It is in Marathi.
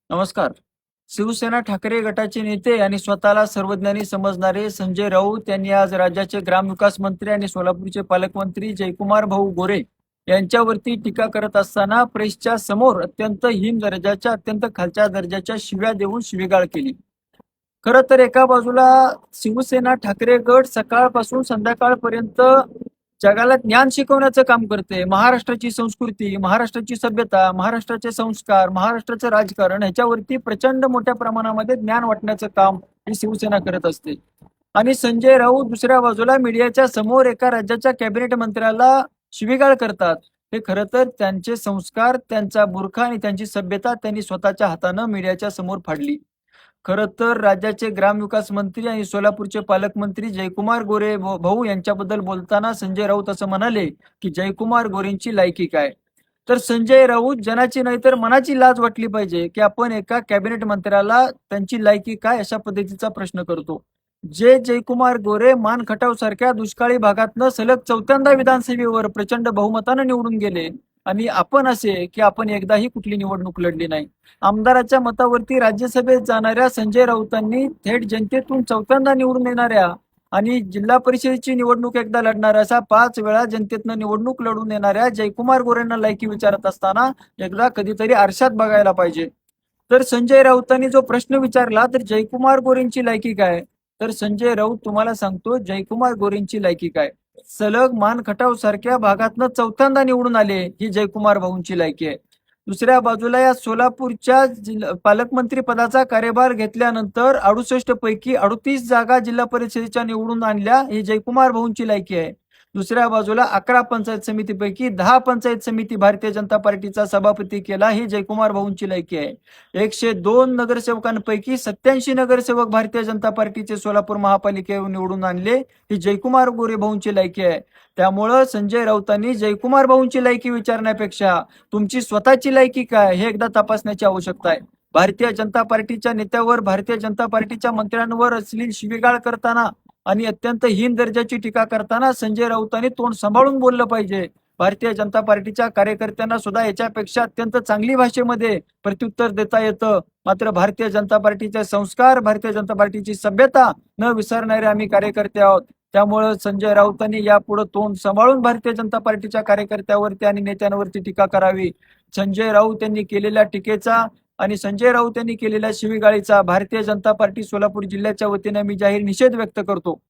नमस्कार. शिवसेना ठाकरे गटाचे नेते आणि स्वतःला सर्वज्ञानी समजणारे संजय राऊत यांनी आज राज्याचे ग्रामविकास मंत्री आणि सोलापूरचे पालकमंत्री जयकुमार भाऊ गोरे यांच्यावरती टीका करत असताना प्रेसच्या समोर अत्यंत हीन दर्जाच्या अत्यंत खालच्या दर्जाच्या शिव्या देऊन शिवीगाळ केली. खरं तर एका बाजूला शिवसेना ठाकरे गट सकाळपासून संध्याकाळपर्यंत जगाला ज्ञान शिकवण्याचं काम करते. महाराष्ट्राची संस्कृती, महाराष्ट्राची सभ्यता, महाराष्ट्राचे संस्कार, महाराष्ट्राचं राजकारण ह्याच्यावरती प्रचंड मोठ्या प्रमाणामध्ये ज्ञान वाटण्याचं काम ही शिवसेना करत असते. आणि संजय राऊत दुसऱ्या बाजूला मीडियाच्या समोर एका राज्याच्या कॅबिनेट मंत्र्याला शिवीगाळ करतात. हे खरं तर त्यांचे संस्कार, त्यांचा बुरखा आणि त्यांची सभ्यता त्यांनी स्वतःच्या हातानं मीडियाच्या समोर फाडली. खरं तर राज्याचे ग्रामविकास मंत्री आणि सोलापूरचे पालकमंत्री जयकुमार गोरे भाऊ यांच्याबद्दल बोलताना संजय राऊत असं म्हणाले की जयकुमार गोरेंची लायकी काय. तर संजय राऊत जनाची नाही तर मनाची लाज वाटली पाहिजे की आपण एका कॅबिनेट मंत्र्याला त्यांची लायकी काय अशा पद्धतीचा प्रश्न करतो. जे जयकुमार गोरे मानखटाव सारख्या दुष्काळी भागातनं सलग चौथ्यांदा विधानसभेवर प्रचंड बहुमतानं निवडून गेले आणि आपण असे की आपण एकदाही कुठली निवडणूक लढली नाही. आमदाराच्या मतावरती राज्यसभेत जाणाऱ्या संजय राऊतांनी थेट जनतेतून चौथ्यांदा निवडून येणाऱ्या आणि जिल्हा परिषदेची निवडणूक एकदा लढणार असा 5 वेळा जनतेतनं निवडणूक लढून येणाऱ्या जयकुमार गोरेंना लायकी विचारत असताना एकदा कधीतरी आरशात बघायला पाहिजे. तर संजय राऊतांनी जो प्रश्न विचारला तर जयकुमार गोरेंची लायकी काय, तर संजय राऊत तुम्हाला सांगतो जयकुमार गोरेंची लायकी काय. सलग मानखटाव सारख्या भागातनं चौथ्यांदा निवडून आले ही जयकुमार भाऊंची लायकी आहे. दुसऱ्या बाजूला या सोलापूरच्या पालकमंत्री पदाचा कार्यभार घेतल्यानंतर 68 पैकी 38 जागा जिल्हा परिषदेच्या निवडून आणल्या ही जयकुमार भाऊंची लायकी आहे. दुसऱ्या बाजूला 11 पंचायत समितीपैकी 10 पंचायत समिती भारतीय जनता पार्टीचा सभापती केला ही जयकुमार भाऊंची लायकी आहे. 102 नगरसेवकांपैकी 87 नगरसेवक भारतीय जनता पार्टीचे सोलापूर महापालिकेवर निवडून आणले ही जयकुमार गोरे भाऊंची लायकी आहे. त्यामुळं संजय राऊतांनी जयकुमार भाऊंची लायकी विचारण्यापेक्षा तुमची स्वतःची लायकी काय हे एकदा तपासण्याची आवश्यकता आहे. भारतीय जनता पार्टीच्या नेत्यावर, भारतीय जनता पार्टीच्या मंत्र्यांवर अश्लील शिवीगाळ करताना आणि अत्यंत हीन दर्जाची टीका करताना संजय राऊतांनी तोंड सांभाळून बोललं पाहिजे. भारतीय जनता पार्टीच्या कार्यकर्त्यांना सुद्धा याच्यापेक्षा अत्यंत चांगली भाषेमध्ये प्रत्युत्तर देता येतं. मात्र भारतीय जनता पार्टीचे संस्कार, भारतीय जनता पार्टीची सभ्यता न विसरणारे आम्ही कार्यकर्ते आहोत. त्यामुळे संजय राऊतांनी यापुढे तोंड सांभाळून भारतीय जनता पार्टीच्या कार्यकर्त्यावरती आणि नेत्यांवरती टीका करावी. संजय राऊत यांनी केलेल्या टीकेचा आणि संजय राऊत यांनी केलेल्या शिवीगाळीचा भारतीय जनता पार्टी सोलापूर जिल्ह्याच्या वतीने मी जाहीर निषेध व्यक्त करतो.